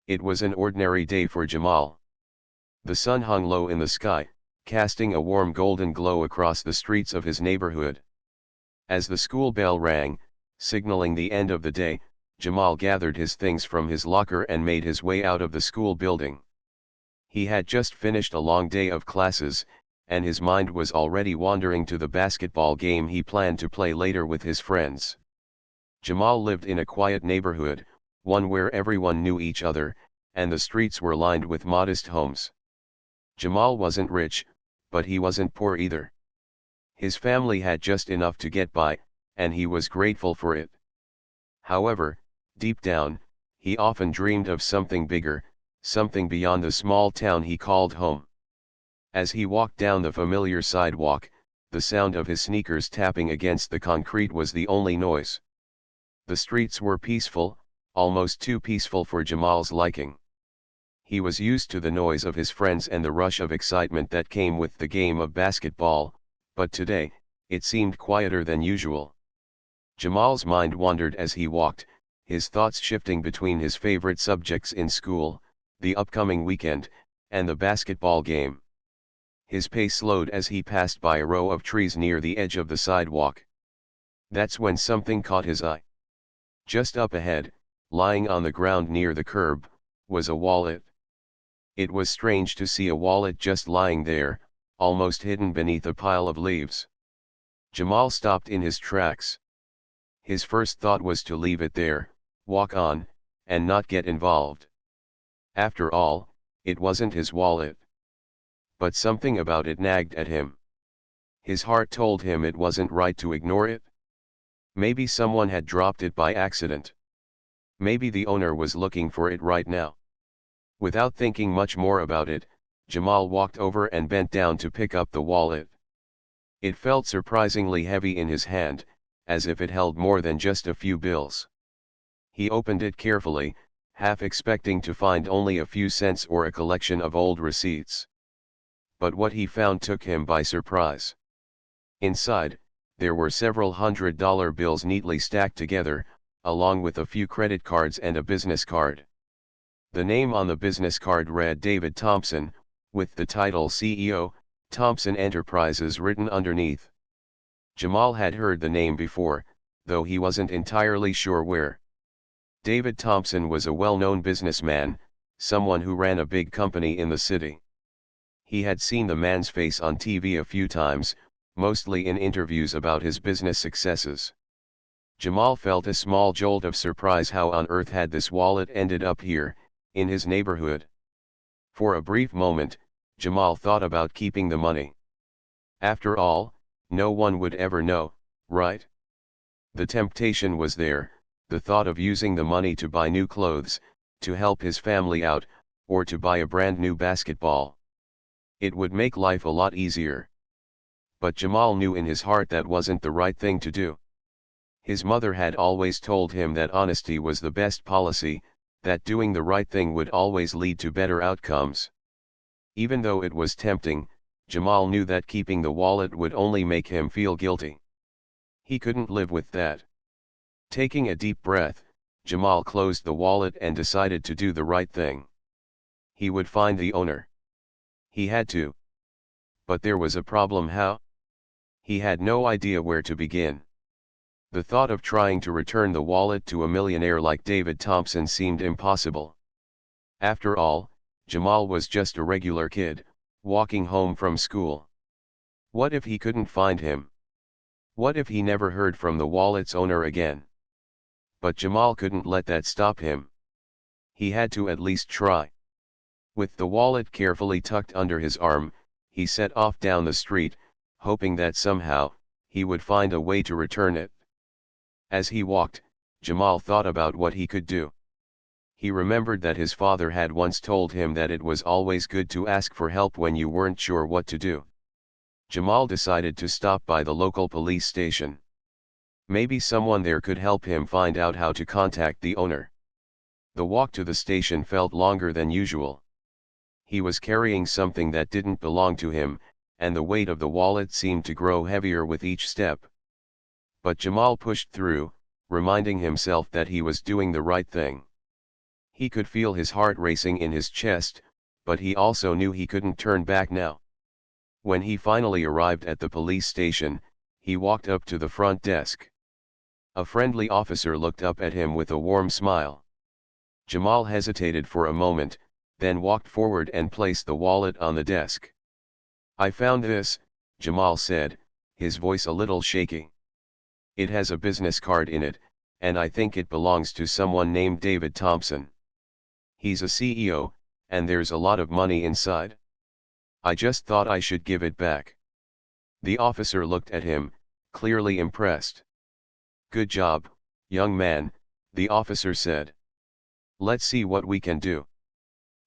It was an ordinary day for Jamal. The sun hung low in the sky, casting a warm golden glow across the streets of his neighborhood. As the school bell rang, signaling the end of the day, Jamal gathered his things from his locker and made his way out of the school building. He had just finished a long day of classes, and his mind was already wandering to the basketball game he planned to play later with his friends. Jamal lived in a quiet neighborhood, one where everyone knew each other, and the streets were lined with modest homes. Jamal wasn't rich, but he wasn't poor either. His family had just enough to get by, and he was grateful for it. However, deep down, he often dreamed of something bigger, something beyond the small town he called home. As he walked down the familiar sidewalk, the sound of his sneakers tapping against the concrete was the only noise. The streets were peaceful, almost too peaceful for Jamal's liking. He was used to the noise of his friends and the rush of excitement that came with the game of basketball, but today, it seemed quieter than usual. Jamal's mind wandered as he walked, his thoughts shifting between his favorite subjects in school, the upcoming weekend, and the basketball game. His pace slowed as he passed by a row of trees near the edge of the sidewalk. That's when something caught his eye. Just up ahead, lying on the ground near the curb, was a wallet. It was strange to see a wallet just lying there, almost hidden beneath a pile of leaves. Jamal stopped in his tracks. His first thought was to leave it there, walk on, and not get involved. After all, it wasn't his wallet. But something about it nagged at him. His heart told him it wasn't right to ignore it. Maybe someone had dropped it by accident. Maybe the owner was looking for it right now. Without thinking much more about it, Jamal walked over and bent down to pick up the wallet. It felt surprisingly heavy in his hand, as if it held more than just a few bills. He opened it carefully, half expecting to find only a few cents or a collection of old receipts. But what he found took him by surprise. Inside, there were several $100 bills neatly stacked together, along with a few credit cards and a business card. The name on the business card read David Thompson, with the title CEO, Thompson Enterprises written underneath. Jamal had heard the name before, though he wasn't entirely sure where. David Thompson was a well-known businessman, someone who ran a big company in the city. He had seen the man's face on TV a few times, mostly in interviews about his business successes. Jamal felt a small jolt of surprise. How on earth had this wallet ended up here, in his neighborhood? For a brief moment, Jamal thought about keeping the money. After all, no one would ever know, right? The temptation was there, the thought of using the money to buy new clothes, to help his family out, or to buy a brand new basketball. It would make life a lot easier. But Jamal knew in his heart that wasn't the right thing to do. His mother had always told him that honesty was the best policy, that doing the right thing would always lead to better outcomes. Even though it was tempting, Jamal knew that keeping the wallet would only make him feel guilty. He couldn't live with that. Taking a deep breath, Jamal closed the wallet and decided to do the right thing. He would find the owner. He had to. But there was a problem. How? He had no idea where to begin. The thought of trying to return the wallet to a millionaire like David Thompson seemed impossible. After all, Jamal was just a regular kid, walking home from school. What if he couldn't find him? What if he never heard from the wallet's owner again? But Jamal couldn't let that stop him. He had to at least try. With the wallet carefully tucked under his arm, he set off down the street, hoping that somehow, he would find a way to return it. As he walked, Jamal thought about what he could do. He remembered that his father had once told him that it was always good to ask for help when you weren't sure what to do. Jamal decided to stop by the local police station. Maybe someone there could help him find out how to contact the owner. The walk to the station felt longer than usual. He was carrying something that didn't belong to him, and the weight of the wallet seemed to grow heavier with each step. But Jamal pushed through, reminding himself that he was doing the right thing. He could feel his heart racing in his chest, but he also knew he couldn't turn back now. When he finally arrived at the police station, he walked up to the front desk. A friendly officer looked up at him with a warm smile. Jamal hesitated for a moment, then walked forward and placed the wallet on the desk. "I found this," Jamal said, his voice a little shaky. "It has a business card in it, and I think it belongs to someone named David Thompson. He's a CEO, and there's a lot of money inside. I just thought I should give it back." The officer looked at him, clearly impressed. "Good job, young man," the officer said. "Let's see what we can do."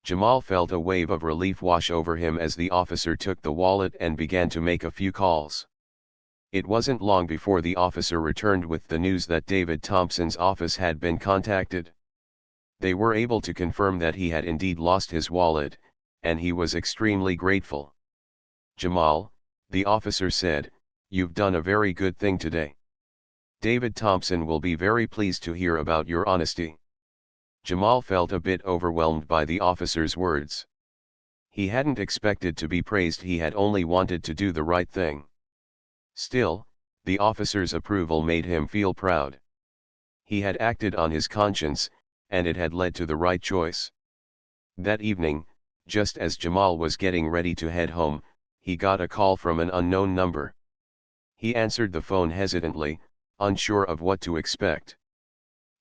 Jamal felt a wave of relief wash over him as the officer took the wallet and began to make a few calls. It wasn't long before the officer returned with the news that David Thompson's office had been contacted. They were able to confirm that he had indeed lost his wallet, and he was extremely grateful. "Jamal," the officer said, "you've done a very good thing today. David Thompson will be very pleased to hear about your honesty." Jamal felt a bit overwhelmed by the officer's words. He hadn't expected to be praised, he had only wanted to do the right thing. Still, the officer's approval made him feel proud. He had acted on his conscience, and it had led to the right choice. That evening, just as Jamal was getting ready to head home, he got a call from an unknown number. He answered the phone hesitantly, unsure of what to expect.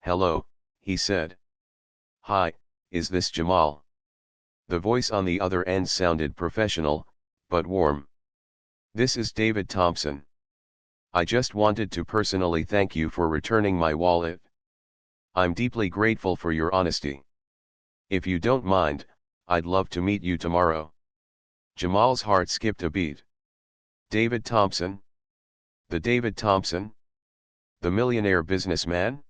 "Hello," he said. "Hi, is this Jamal?" The voice on the other end sounded professional, but warm. "This is David Thompson. I just wanted to personally thank you for returning my wallet. I'm deeply grateful for your honesty. If you don't mind, I'd love to meet you tomorrow." Jamal's heart skipped a beat. David Thompson? The David Thompson? The millionaire businessman?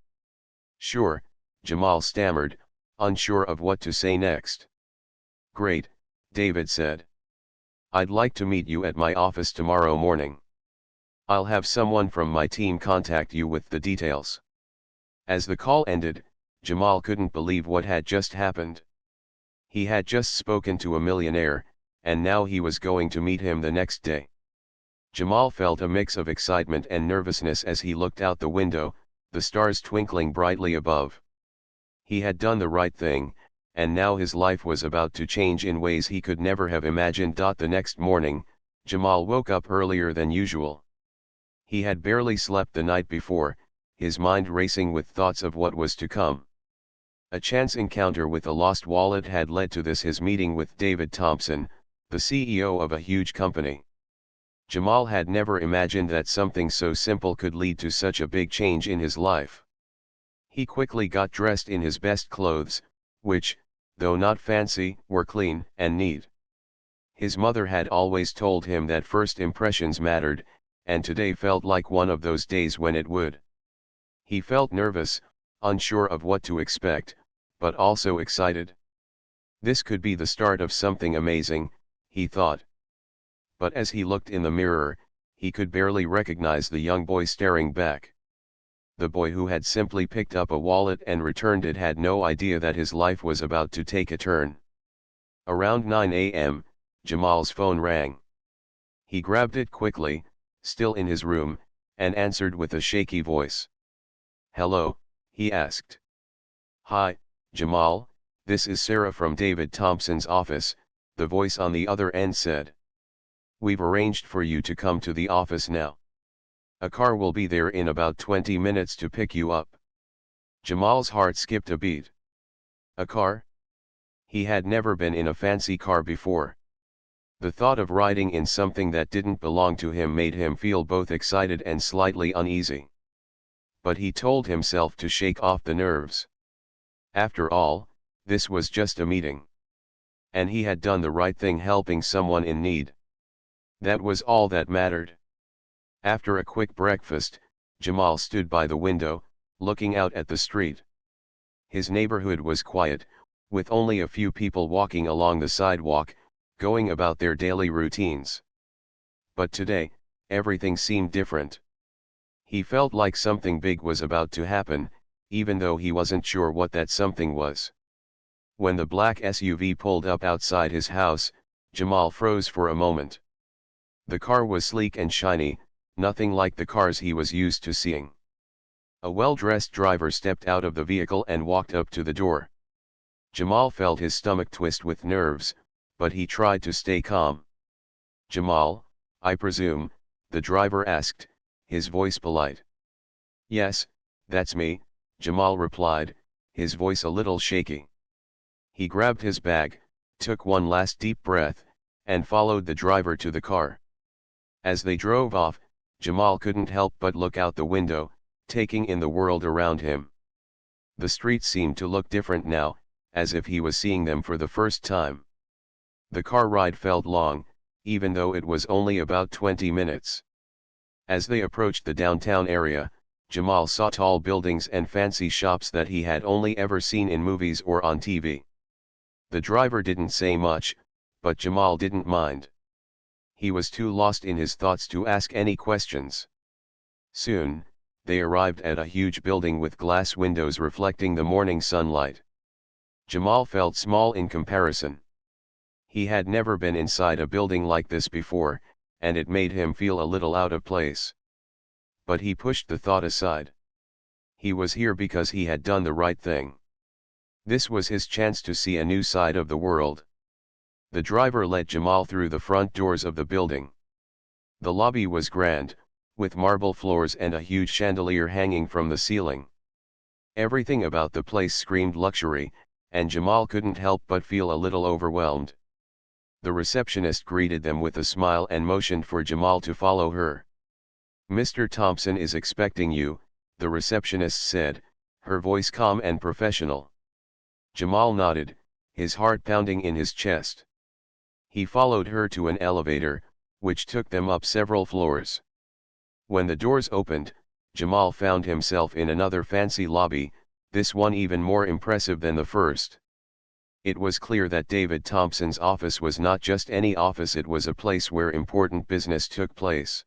"Sure," Jamal stammered, unsure of what to say next. "Great," David said. "I'd like to meet you at my office tomorrow morning. I'll have someone from my team contact you with the details." As the call ended, Jamal couldn't believe what had just happened. He had just spoken to a millionaire, and now he was going to meet him the next day. Jamal felt a mix of excitement and nervousness as he looked out the window, the stars twinkling brightly above. He had done the right thing, and now his life was about to change in ways he could never have imagined. The next morning, Jamal woke up earlier than usual. He had barely slept the night before, his mind racing with thoughts of what was to come. A chance encounter with a lost wallet had led to this, his meeting with David Thompson, the CEO of a huge company. Jamal had never imagined that something so simple could lead to such a big change in his life. He quickly got dressed in his best clothes, which, though not fancy, were clean and neat. His mother had always told him that first impressions mattered, and today felt like one of those days when it would. He felt nervous, unsure of what to expect, but also excited. This could be the start of something amazing, he thought. But as he looked in the mirror, he could barely recognize the young boy staring back. The boy who had simply picked up a wallet and returned it had no idea that his life was about to take a turn. Around 9 a.m., Jamal's phone rang. He grabbed it quickly, still in his room, and answered with a shaky voice. "Hello," he asked. "Hi, Jamal, this is Sarah from David Thompson's office," the voice on the other end said. "We've arranged for you to come to the office now. A car will be there in about 20 minutes to pick you up." Jamal's heart skipped a beat. A car? He had never been in a fancy car before. The thought of riding in something that didn't belong to him made him feel both excited and slightly uneasy. But he told himself to shake off the nerves. After all, this was just a meeting. And he had done the right thing, helping someone in need. That was all that mattered. After a quick breakfast, Jamal stood by the window, looking out at the street. His neighborhood was quiet, with only a few people walking along the sidewalk, going about their daily routines. But today, everything seemed different. He felt like something big was about to happen, even though he wasn't sure what that something was. When the black SUV pulled up outside his house, Jamal froze for a moment. The car was sleek and shiny, nothing like the cars he was used to seeing. A well-dressed driver stepped out of the vehicle and walked up to the door. Jamal felt his stomach twist with nerves, but he tried to stay calm. "Jamal, I presume," the driver asked, his voice polite. "Yes, that's me," Jamal replied, his voice a little shaky. He grabbed his bag, took one last deep breath, and followed the driver to the car. As they drove off, Jamal couldn't help but look out the window, taking in the world around him. The streets seemed to look different now, as if he was seeing them for the first time. The car ride felt long, even though it was only about 20 minutes. As they approached the downtown area, Jamal saw tall buildings and fancy shops that he had only ever seen in movies or on TV. The driver didn't say much, but Jamal didn't mind. He was too lost in his thoughts to ask any questions. Soon, they arrived at a huge building with glass windows reflecting the morning sunlight. Jamal felt small in comparison. He had never been inside a building like this before, and it made him feel a little out of place. But he pushed the thought aside. He was here because he had done the right thing. This was his chance to see a new side of the world. The driver led Jamal through the front doors of the building. The lobby was grand, with marble floors and a huge chandelier hanging from the ceiling. Everything about the place screamed luxury, and Jamal couldn't help but feel a little overwhelmed. The receptionist greeted them with a smile and motioned for Jamal to follow her. "Mr. Thompson is expecting you," the receptionist said, her voice calm and professional. Jamal nodded, his heart pounding in his chest. He followed her to an elevator, which took them up several floors. When the doors opened, Jamal found himself in another fancy lobby, this one even more impressive than the first. It was clear that David Thompson's office was not just any office, it was a place where important business took place.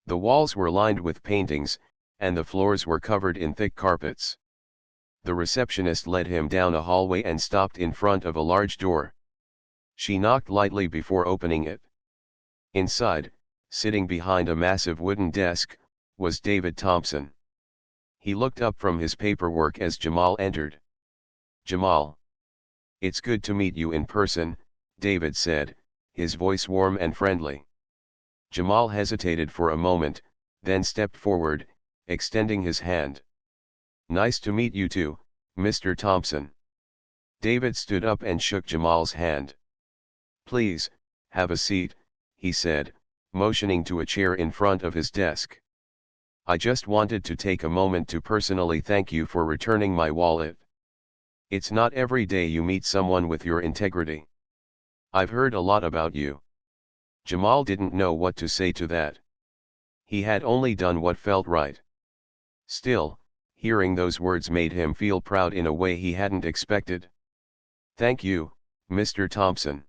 The walls were lined with paintings, and the floors were covered in thick carpets. The receptionist led him down a hallway and stopped in front of a large door. She knocked lightly before opening it. Inside, sitting behind a massive wooden desk, was David Thompson. He looked up from his paperwork as Jamal entered. "Jamal. It's good to meet you in person," David said, his voice warm and friendly. Jamal hesitated for a moment, then stepped forward, extending his hand. "Nice to meet you too, Mr. Thompson." David stood up and shook Jamal's hand. "Please, have a seat," he said, motioning to a chair in front of his desk. "I just wanted to take a moment to personally thank you for returning my wallet. It's not every day you meet someone with your integrity. I've heard a lot about you." Jamal didn't know what to say to that. He had only done what felt right. Still, hearing those words made him feel proud in a way he hadn't expected. "Thank you, Mr. Thompson.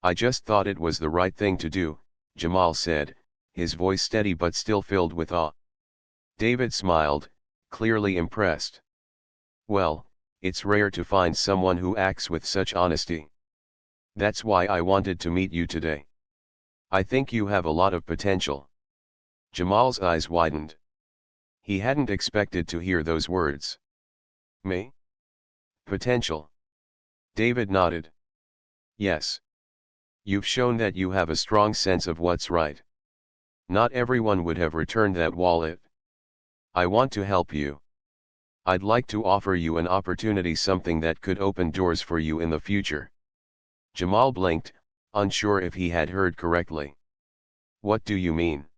I just thought it was the right thing to do," Jamal said, his voice steady but still filled with awe. David smiled, clearly impressed. "Well, it's rare to find someone who acts with such honesty. That's why I wanted to meet you today. I think you have a lot of potential." Jamal's eyes widened. He hadn't expected to hear those words. "Me? Potential?" David nodded. "Yes. You've shown that you have a strong sense of what's right. Not everyone would have returned that wallet. I want to help you. I'd like to offer you an opportunity, something that could open doors for you in the future." Jamal blinked, unsure if he had heard correctly. "What do you mean?"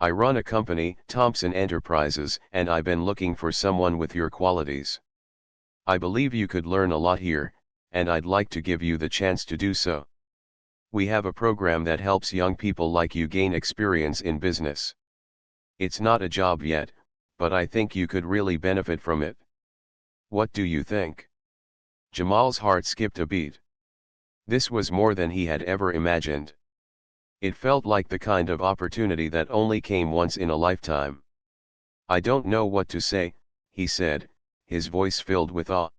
"I run a company, Thompson Enterprises, and I've been looking for someone with your qualities. I believe you could learn a lot here, and I'd like to give you the chance to do so. We have a program that helps young people like you gain experience in business. It's not a job yet, but I think you could really benefit from it. What do you think?" Jamal's heart skipped a beat. This was more than he had ever imagined. It felt like the kind of opportunity that only came once in a lifetime. "I don't know what to say," he said, his voice filled with awe.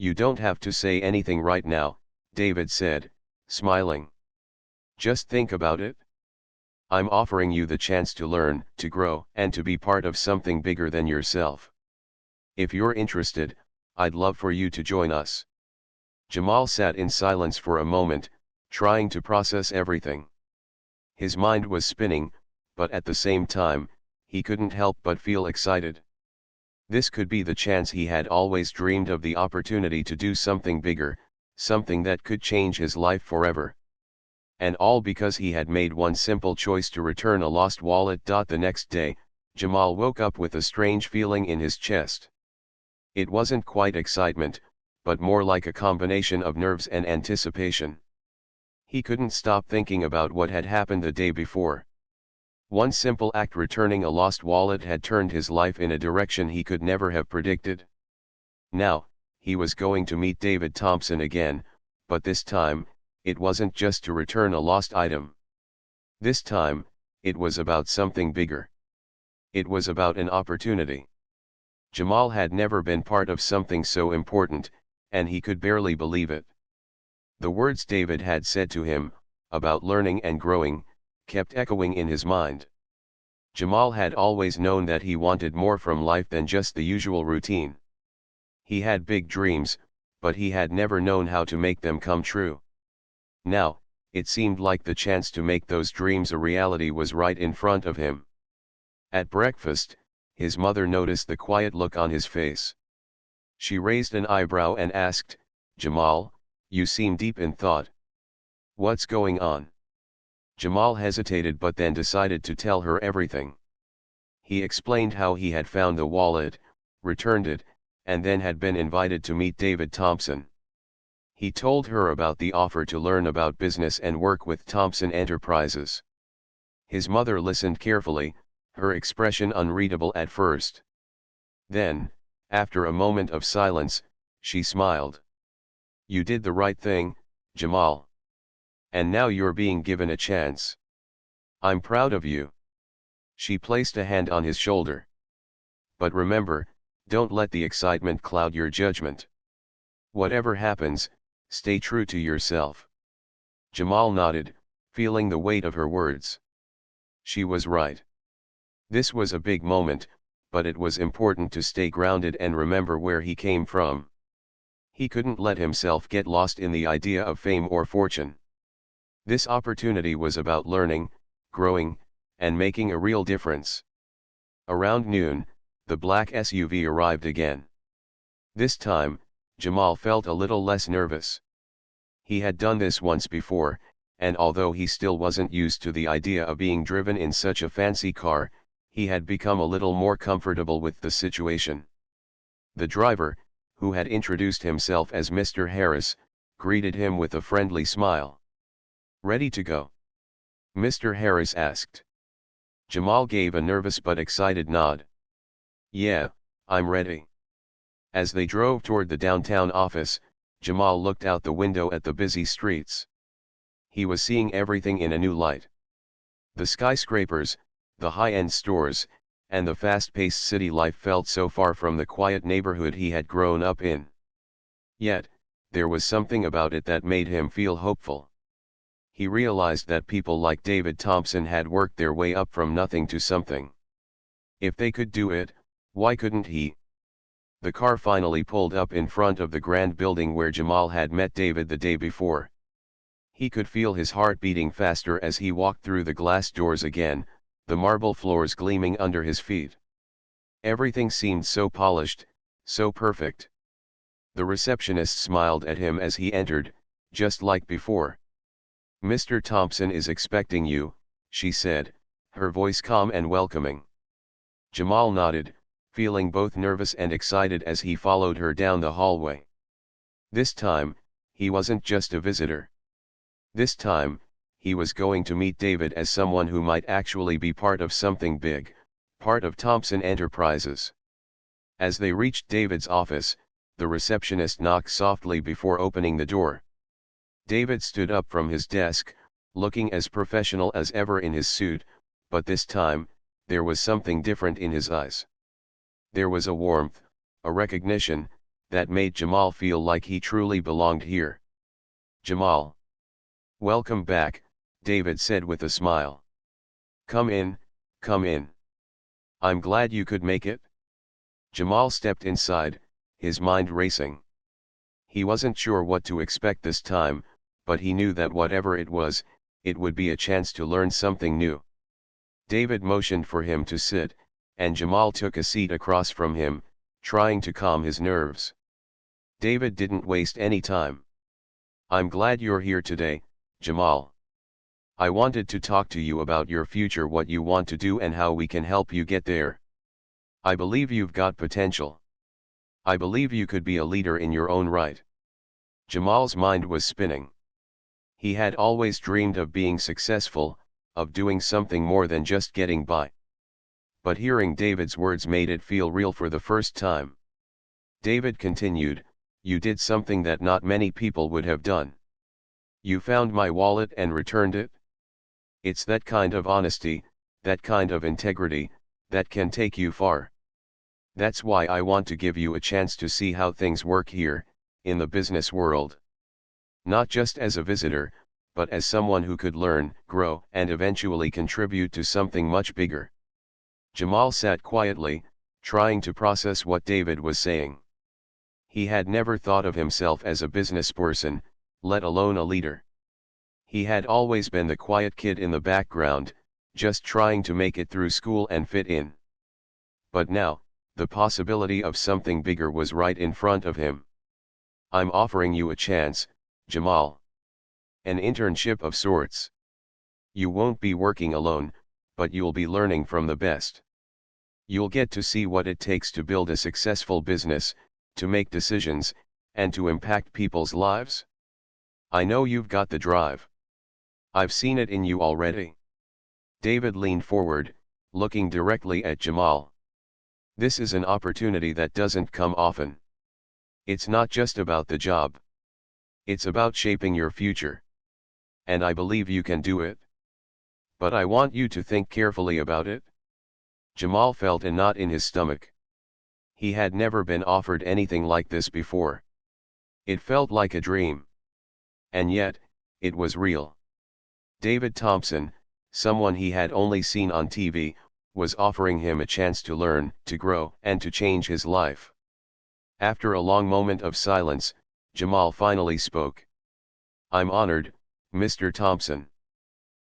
You don't have to say anything right now, David said, smiling. Just think about it. I'm offering you the chance to learn, to grow, and to be part of something bigger than yourself. If you're interested, I'd love for you to join us. Jamal sat in silence for a moment, trying to process everything. His mind was spinning, but at the same time, he couldn't help but feel excited. This could be the chance he had always dreamed of, the opportunity to do something bigger, something that could change his life forever. And all because he had made one simple choice to return a lost wallet. The next day, Jamal woke up with a strange feeling in his chest. It wasn't quite excitement, but more like a combination of nerves and anticipation. He couldn't stop thinking about what had happened the day before. One simple act, returning a lost wallet, had turned his life in a direction he could never have predicted. Now, he was going to meet David Thompson again, but this time, it wasn't just to return a lost item. This time, it was about something bigger. It was about an opportunity. Jamal had never been part of something so important, and he could barely believe it. The words David had said to him, about learning and growing, kept echoing in his mind. Jamal had always known that he wanted more from life than just the usual routine. He had big dreams, but he had never known how to make them come true. Now, it seemed like the chance to make those dreams a reality was right in front of him. At breakfast, his mother noticed the quiet look on his face. She raised an eyebrow and asked, "Jamal, you seem deep in thought. What's going on?" Jamal hesitated but then decided to tell her everything. He explained how he had found the wallet, returned it, and then had been invited to meet David Thompson. He told her about the offer to learn about business and work with Thompson Enterprises. His mother listened carefully, her expression unreadable at first. Then, after a moment of silence, she smiled. "You did the right thing, Jamal. And now you're being given a chance. I'm proud of you." She placed a hand on his shoulder. "But remember, don't let the excitement cloud your judgment. Whatever happens, stay true to yourself." Jamal nodded, feeling the weight of her words. She was right. This was a big moment, but it was important to stay grounded and remember where he came from. He couldn't let himself get lost in the idea of fame or fortune. This opportunity was about learning, growing, and making a real difference. Around noon, the black SUV arrived again. This time, Jamal felt a little less nervous. He had done this once before, and although he still wasn't used to the idea of being driven in such a fancy car, he had become a little more comfortable with the situation. The driver, who had introduced himself as Mr. Harris, greeted him with a friendly smile. "Ready to go?" Mr. Harris asked. Jamal gave a nervous but excited nod. "Yeah, I'm ready." As they drove toward the downtown office, Jamal looked out the window at the busy streets. He was seeing everything in a new light. The skyscrapers, the high-end stores, and the fast-paced city life felt so far from the quiet neighborhood he had grown up in. Yet, there was something about it that made him feel hopeful. He realized that people like David Thompson had worked their way up from nothing to something. If they could do it, why couldn't he? The car finally pulled up in front of the grand building where Jamal had met David the day before. He could feel his heart beating faster as he walked through the glass doors again, the marble floors gleaming under his feet. Everything seemed so polished, so perfect. The receptionist smiled at him as he entered, just like before. "Mr. Thompson is expecting you," she said, her voice calm and welcoming. Jamal nodded, feeling both nervous and excited as he followed her down the hallway. This time, he wasn't just a visitor. This time, he was going to meet David as someone who might actually be part of something big, part of Thompson Enterprises. As they reached David's office, the receptionist knocked softly before opening the door. David stood up from his desk, looking as professional as ever in his suit, but this time, there was something different in his eyes. There was a warmth, a recognition, that made Jamal feel like he truly belonged here. "Jamal. Welcome back," David said with a smile. "Come in, come in. I'm glad you could make it." Jamal stepped inside, his mind racing. He wasn't sure what to expect this time, but he knew that whatever it was, it would be a chance to learn something new. David motioned for him to sit, and Jamal took a seat across from him, trying to calm his nerves. David didn't waste any time. "I'm glad you're here today, Jamal. I wanted to talk to you about your future, what you want to do and how we can help you get there. I believe you've got potential. I believe you could be a leader in your own right." Jamal's mind was spinning. He had always dreamed of being successful, of doing something more than just getting by. But hearing David's words made it feel real for the first time. David continued, "You did something that not many people would have done. You found my wallet and returned it. It's that kind of honesty, that kind of integrity, that can take you far. That's why I want to give you a chance to see how things work here, in the business world. Not just as a visitor, but as someone who could learn, grow, and eventually contribute to something much bigger." Jamal sat quietly, trying to process what David was saying. He had never thought of himself as a businessperson, let alone a leader. He had always been the quiet kid in the background, just trying to make it through school and fit in. But now, the possibility of something bigger was right in front of him. "I'm offering you a chance, Jamal. An internship of sorts. You won't be working alone, but you'll be learning from the best. You'll get to see what it takes to build a successful business, to make decisions, and to impact people's lives. I know you've got the drive. I've seen it in you already." David leaned forward, looking directly at Jamal. "This is an opportunity that doesn't come often. It's not just about the job. It's about shaping your future. And I believe you can do it. But I want you to think carefully about it." Jamal felt a knot in his stomach. He had never been offered anything like this before. It felt like a dream. And yet, it was real. David Thompson, someone he had only seen on TV, was offering him a chance to learn, to grow, and to change his life. After a long moment of silence, Jamal finally spoke. "I'm honored, Mr. Thompson.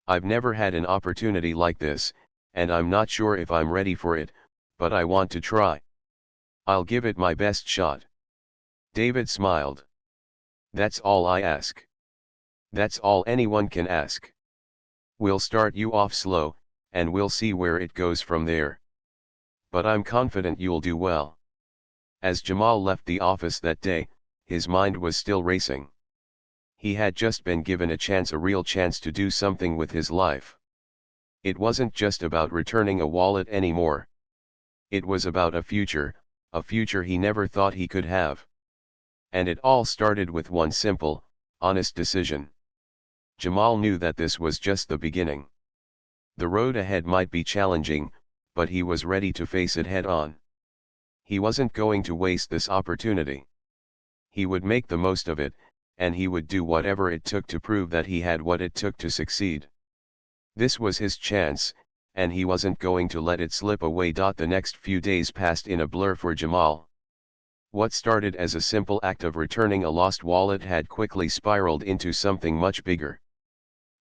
I've never had an opportunity like this, and I'm not sure if I'm ready for it, but I want to try. I'll give it my best shot." David smiled. "That's all I ask. That's all anyone can ask. We'll start you off slow, and we'll see where it goes from there. But I'm confident you'll do well." As Jamal left the office that day, his mind was still racing. He had just been given a chance, a real chance to do something with his life. It wasn't just about returning a wallet anymore. It was about a future he never thought he could have. And it all started with one simple, honest decision. Jamal knew that this was just the beginning. The road ahead might be challenging, but he was ready to face it head on. He wasn't going to waste this opportunity. He would make the most of it, and he would do whatever it took to prove that he had what it took to succeed. This was his chance, and he wasn't going to let it slip away. The next few days passed in a blur for Jamal. What started as a simple act of returning a lost wallet had quickly spiraled into something much bigger.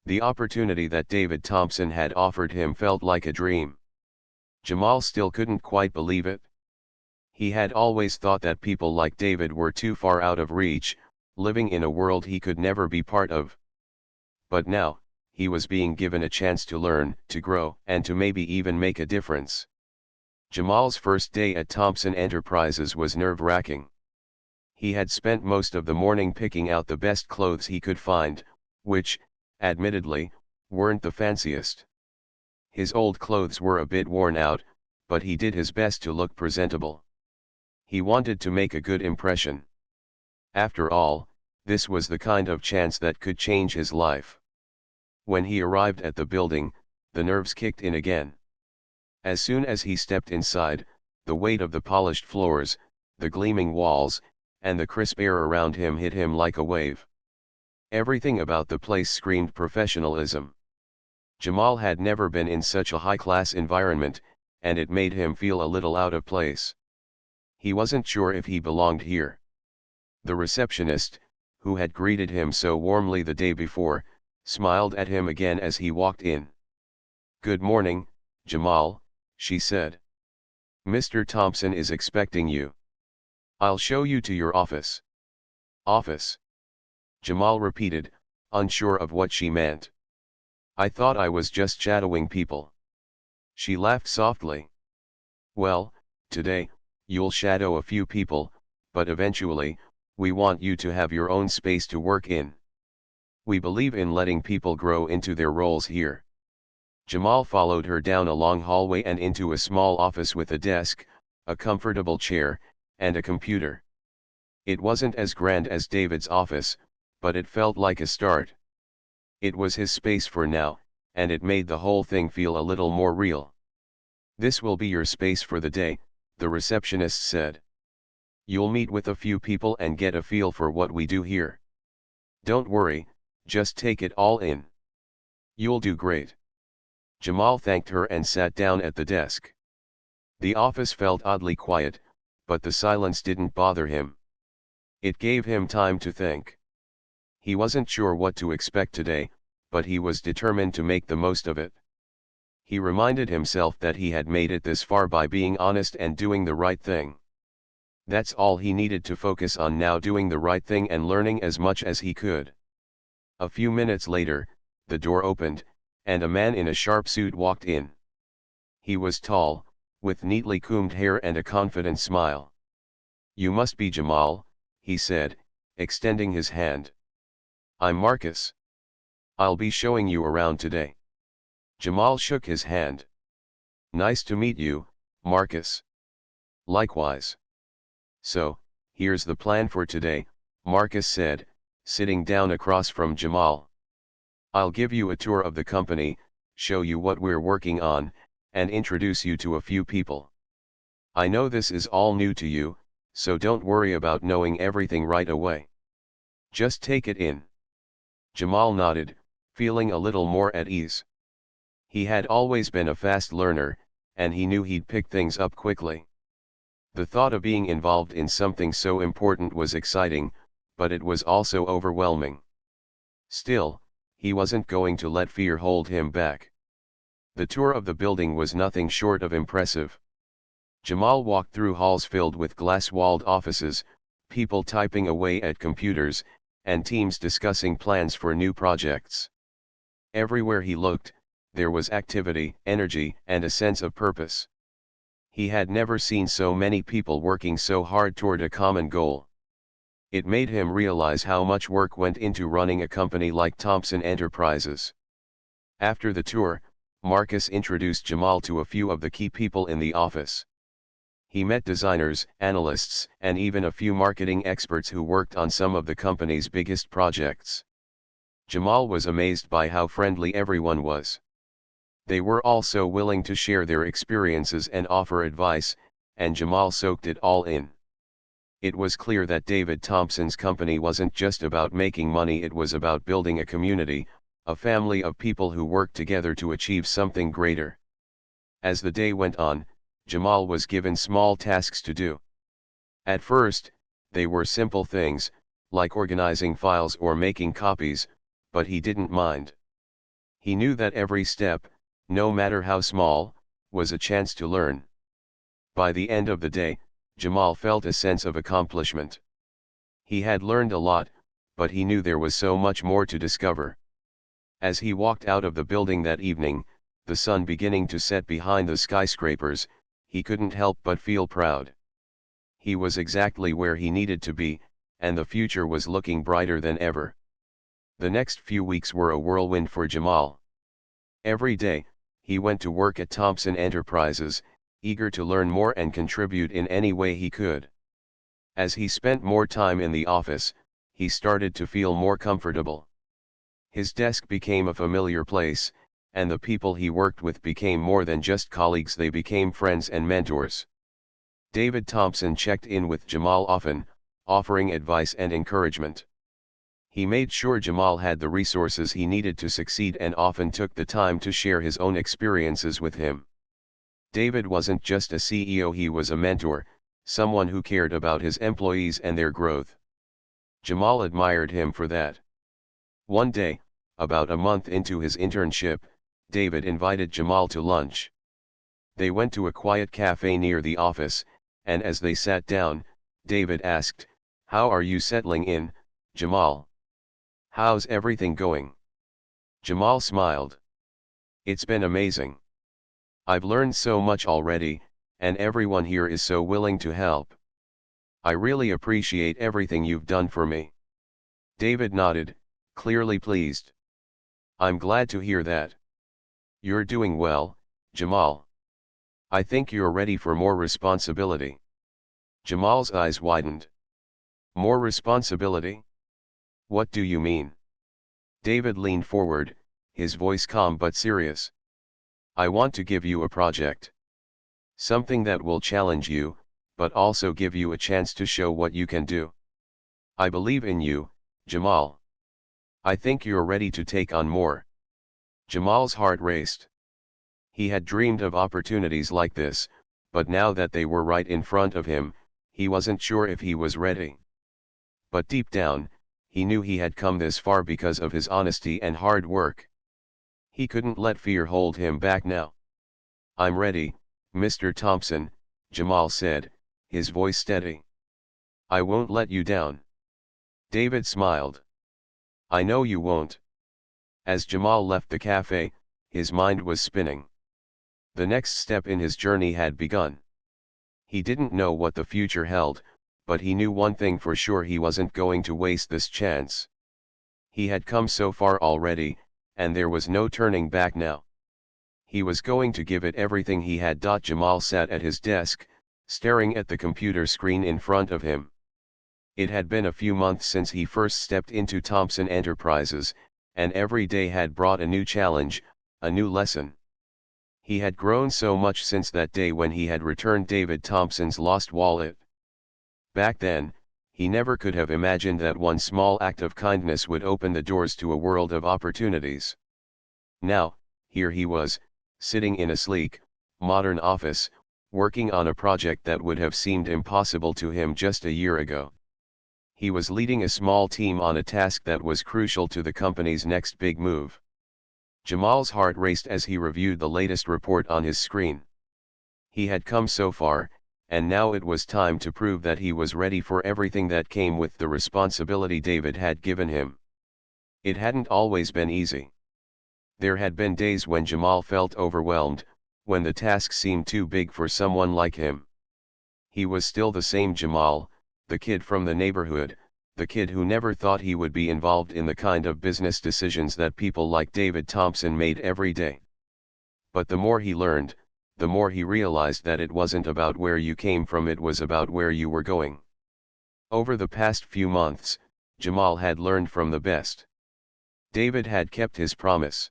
The opportunity that David Thompson had offered him felt like a dream. Jamal still couldn't quite believe it. He had always thought that people like David were too far out of reach, living in a world he could never be part of. But now, he was being given a chance to learn, to grow, and to maybe even make a difference. Jamal's first day at Thompson Enterprises was nerve-wracking. He had spent most of the morning picking out the best clothes he could find, which, admittedly, weren't the fanciest. His old clothes were a bit worn out, but he did his best to look presentable. He wanted to make a good impression. After all, this was the kind of chance that could change his life. When he arrived at the building, the nerves kicked in again. As soon as he stepped inside, the weight of the polished floors, the gleaming walls, and the crisp air around him hit him like a wave. Everything about the place screamed professionalism. Jamal had never been in such a high-class environment, and it made him feel a little out of place. He wasn't sure if he belonged here. The receptionist, who had greeted him so warmly the day before, smiled at him again as he walked in. "Good morning, Jamal," she said. "Mr. Thompson is expecting you. I'll show you to your office." "Office?" Jamal repeated, unsure of what she meant. "I thought I was just shadowing people." She laughed softly. "Well, today, you'll shadow a few people, but eventually, we want you to have your own space to work in. We believe in letting people grow into their roles here." Jamal followed her down a long hallway and into a small office with a desk, a comfortable chair, and a computer. It wasn't as grand as David's office, but it felt like a start. It was his space for now, and it made the whole thing feel a little more real. "This will be your space for the day," the receptionist said. "You'll meet with a few people and get a feel for what we do here. Don't worry, just take it all in. You'll do great." Jamal thanked her and sat down at the desk. The office felt oddly quiet, but the silence didn't bother him. It gave him time to think. He wasn't sure what to expect today, but he was determined to make the most of it. He reminded himself that he had made it this far by being honest and doing the right thing. That's all he needed to focus on now, doing the right thing and learning as much as he could. A few minutes later, the door opened, and a man in a sharp suit walked in. He was tall, with neatly combed hair and a confident smile. "You must be Jamal," he said, extending his hand. "I'm Marcus. I'll be showing you around today." Jamal shook his hand. "Nice to meet you, Marcus." "Likewise." "So, here's the plan for today," Marcus said, sitting down across from Jamal. "I'll give you a tour of the company, show you what we're working on, and introduce you to a few people. I know this is all new to you, so don't worry about knowing everything right away. Just take it in." Jamal nodded, feeling a little more at ease. He had always been a fast learner, and he knew he'd pick things up quickly. The thought of being involved in something so important was exciting, but it was also overwhelming. Still, he wasn't going to let fear hold him back. The tour of the building was nothing short of impressive. Jamal walked through halls filled with glass-walled offices, people typing away at computers, and teams discussing plans for new projects. Everywhere he looked, there was activity, energy, and a sense of purpose. He had never seen so many people working so hard toward a common goal. It made him realize how much work went into running a company like Thompson Enterprises. After the tour, Marcus introduced Jamal to a few of the key people in the office. He met designers, analysts, and even a few marketing experts who worked on some of the company's biggest projects. Jamal was amazed by how friendly everyone was. They were all so willing to share their experiences and offer advice, and Jamal soaked it all in. It was clear that David Thompson's company wasn't just about making money, it was about building a community, a family of people who worked together to achieve something greater. As the day went on, Jamal was given small tasks to do. At first, they were simple things, like organizing files or making copies, but he didn't mind. He knew that every step, no matter how small, was a chance to learn. By the end of the day, Jamal felt a sense of accomplishment. He had learned a lot, but he knew there was so much more to discover. As he walked out of the building that evening, the sun beginning to set behind the skyscrapers, he couldn't help but feel proud. He was exactly where he needed to be, and the future was looking brighter than ever. The next few weeks were a whirlwind for Jamal. Every day, he went to work at Thompson Enterprises, eager to learn more and contribute in any way he could. As he spent more time in the office, he started to feel more comfortable. His desk became a familiar place, and the people he worked with became more than just colleagues, they became friends and mentors. David Thompson checked in with Jamal often, offering advice and encouragement. He made sure Jamal had the resources he needed to succeed and often took the time to share his own experiences with him. David wasn't just a CEO, he was a mentor, someone who cared about his employees and their growth. Jamal admired him for that. One day, about a month into his internship, David invited Jamal to lunch. They went to a quiet cafe near the office, and as they sat down, David asked, "How are you settling in, Jamal? How's everything going?" Jamal smiled. "It's been amazing. I've learned so much already, and everyone here is so willing to help. I really appreciate everything you've done for me." David nodded, clearly pleased. "I'm glad to hear that. You're doing well, Jamal. I think you're ready for more responsibility." Jamal's eyes widened. "More responsibility? What do you mean?" David leaned forward, his voice calm but serious. "I want to give you a project. Something that will challenge you, but also give you a chance to show what you can do. I believe in you, Jamal. I think you're ready to take on more." Jamal's heart raced. He had dreamed of opportunities like this, but now that they were right in front of him, he wasn't sure if he was ready. But deep down, he knew he had come this far because of his honesty and hard work. He couldn't let fear hold him back now. "I'm ready, Mr. Thompson," Jamal said, his voice steady. "I won't let you down." David smiled. "I know you won't." As Jamal left the cafe, his mind was spinning. The next step in his journey had begun. He didn't know what the future held, but he knew one thing for sure: he wasn't going to waste this chance. He had come so far already, and there was no turning back now. He was going to give it everything he had. Jamal sat at his desk, staring at the computer screen in front of him. It had been a few months since he first stepped into Thompson Enterprises, and every day had brought a new challenge, a new lesson. He had grown so much since that day when he had returned David Thompson's lost wallet. Back then, he never could have imagined that one small act of kindness would open the doors to a world of opportunities. Now, here he was, sitting in a sleek, modern office, working on a project that would have seemed impossible to him just a year ago. He was leading a small team on a task that was crucial to the company's next big move. Jamal's heart raced as he reviewed the latest report on his screen. He had come so far, and now it was time to prove that he was ready for everything that came with the responsibility David had given him. It hadn't always been easy. There had been days when Jamal felt overwhelmed, when the task seemed too big for someone like him. He was still the same Jamal, the kid from the neighborhood, the kid who never thought he would be involved in the kind of business decisions that people like David Thompson made every day. But the more he learned, the more he realized that it wasn't about where you came from, it was about where you were going. Over the past few months, Jamal had learned from the best. David had kept his promise.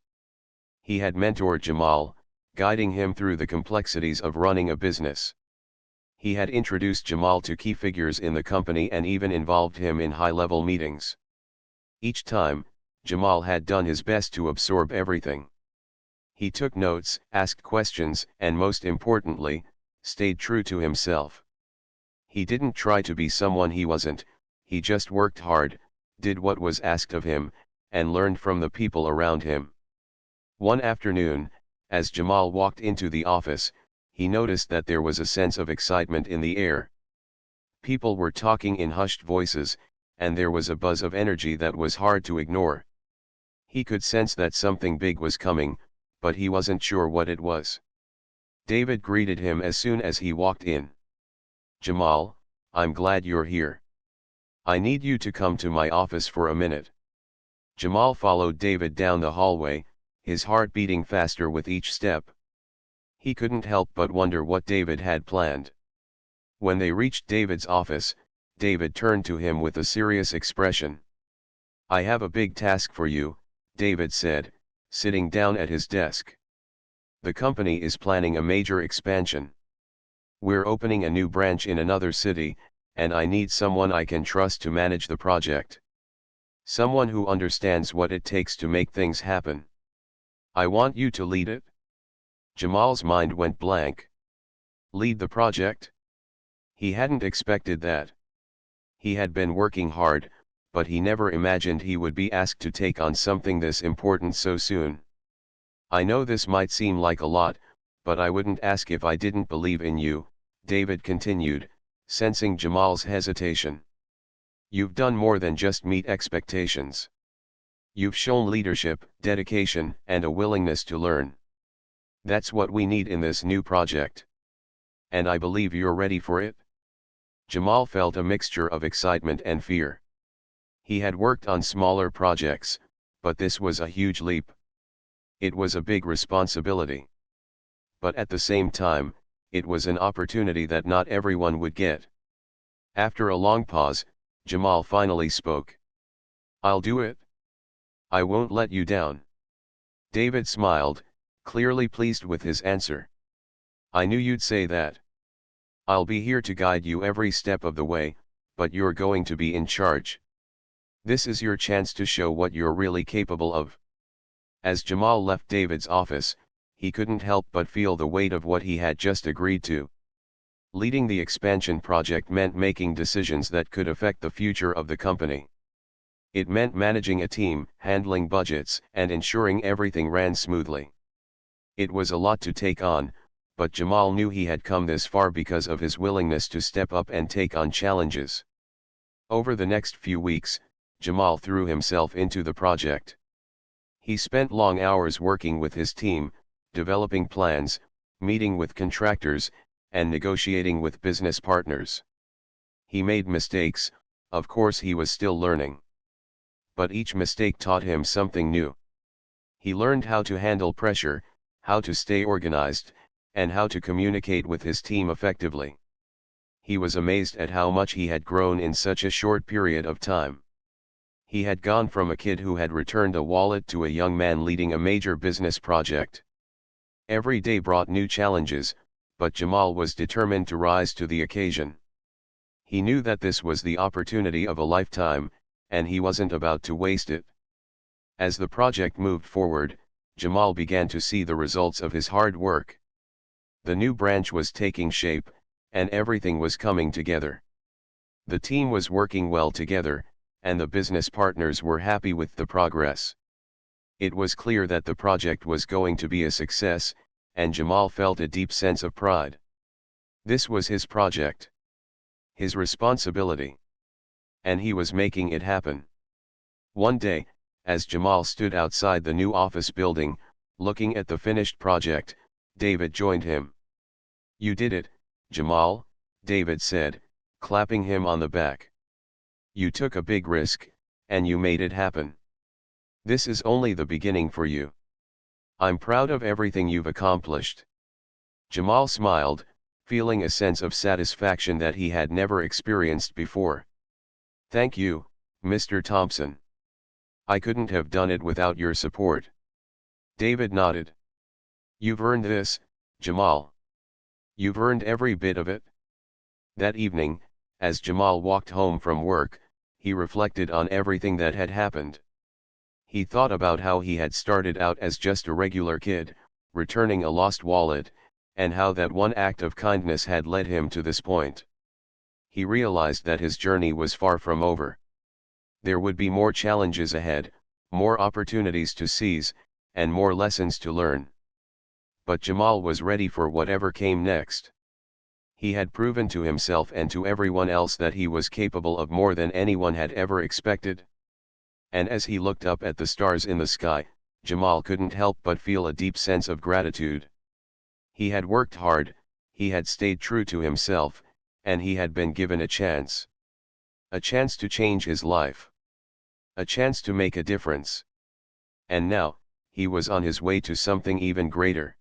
He had mentored Jamal, guiding him through the complexities of running a business. He had introduced Jamal to key figures in the company and even involved him in high-level meetings. Each time, Jamal had done his best to absorb everything. He took notes, asked questions, and most importantly, stayed true to himself. He didn't try to be someone he wasn't, he just worked hard, did what was asked of him, and learned from the people around him. One afternoon, as Jamal walked into the office, he noticed that there was a sense of excitement in the air. People were talking in hushed voices, and there was a buzz of energy that was hard to ignore. He could sense that something big was coming, but he wasn't sure what it was. David greeted him as soon as he walked in. "Jamal, I'm glad you're here. I need you to come to my office for a minute." Jamal followed David down the hallway, his heart beating faster with each step. He couldn't help but wonder what David had planned. When they reached David's office, David turned to him with a serious expression. "I have a big task for you," David said, sitting down at his desk. "The company is planning a major expansion. We're opening a new branch in another city, and I need someone I can trust to manage the project. Someone who understands what it takes to make things happen. I want you to lead it." Jamal's mind went blank. Lead the project? He hadn't expected that. He had been working hard, but he never imagined he would be asked to take on something this important so soon. "I know this might seem like a lot, but I wouldn't ask if I didn't believe in you," David continued, sensing Jamal's hesitation. "You've done more than just meet expectations. You've shown leadership, dedication, and a willingness to learn. That's what we need in this new project. And I believe you're ready for it." Jamal felt a mixture of excitement and fear. He had worked on smaller projects, but this was a huge leap. It was a big responsibility. But at the same time, it was an opportunity that not everyone would get. After a long pause, Jamal finally spoke. "I'll do it. I won't let you down." David smiled, clearly pleased with his answer. "I knew you'd say that. I'll be here to guide you every step of the way, but you're going to be in charge. This is your chance to show what you're really capable of." As Jamal left David's office, he couldn't help but feel the weight of what he had just agreed to. Leading the expansion project meant making decisions that could affect the future of the company. It meant managing a team, handling budgets, and ensuring everything ran smoothly. It was a lot to take on, but Jamal knew he had come this far because of his willingness to step up and take on challenges. Over the next few weeks, Jamal threw himself into the project. He spent long hours working with his team, developing plans, meeting with contractors, and negotiating with business partners. He made mistakes, of course he was still learning. But each mistake taught him something new. He learned how to handle pressure, how to stay organized, and how to communicate with his team effectively. He was amazed at how much he had grown in such a short period of time. He had gone from a kid who had returned a wallet to a young man leading a major business project. Every day brought new challenges, but Jamal was determined to rise to the occasion. He knew that this was the opportunity of a lifetime, and he wasn't about to waste it. As the project moved forward, Jamal began to see the results of his hard work. The new branch was taking shape, and everything was coming together. The team was working well together, and the business partners were happy with the progress. It was clear that the project was going to be a success, and Jamal felt a deep sense of pride. This was his project. His responsibility. And he was making it happen. One day, as Jamal stood outside the new office building, looking at the finished project, David joined him. "You did it, Jamal," David said, clapping him on the back. "You took a big risk, and you made it happen. This is only the beginning for you. I'm proud of everything you've accomplished." Jamal smiled, feeling a sense of satisfaction that he had never experienced before. "Thank you, Mr. Thompson. I couldn't have done it without your support." David nodded. "You've earned this, Jamal. You've earned every bit of it." That evening, as Jamal walked home from work, he reflected on everything that had happened. He thought about how he had started out as just a regular kid, returning a lost wallet, and how that one act of kindness had led him to this point. He realized that his journey was far from over. There would be more challenges ahead, more opportunities to seize, and more lessons to learn. But Jamal was ready for whatever came next. He had proven to himself and to everyone else that he was capable of more than anyone had ever expected. And as he looked up at the stars in the sky, Jamal couldn't help but feel a deep sense of gratitude. He had worked hard, he had stayed true to himself, and he had been given a chance. A chance to change his life. A chance to make a difference. And now, he was on his way to something even greater.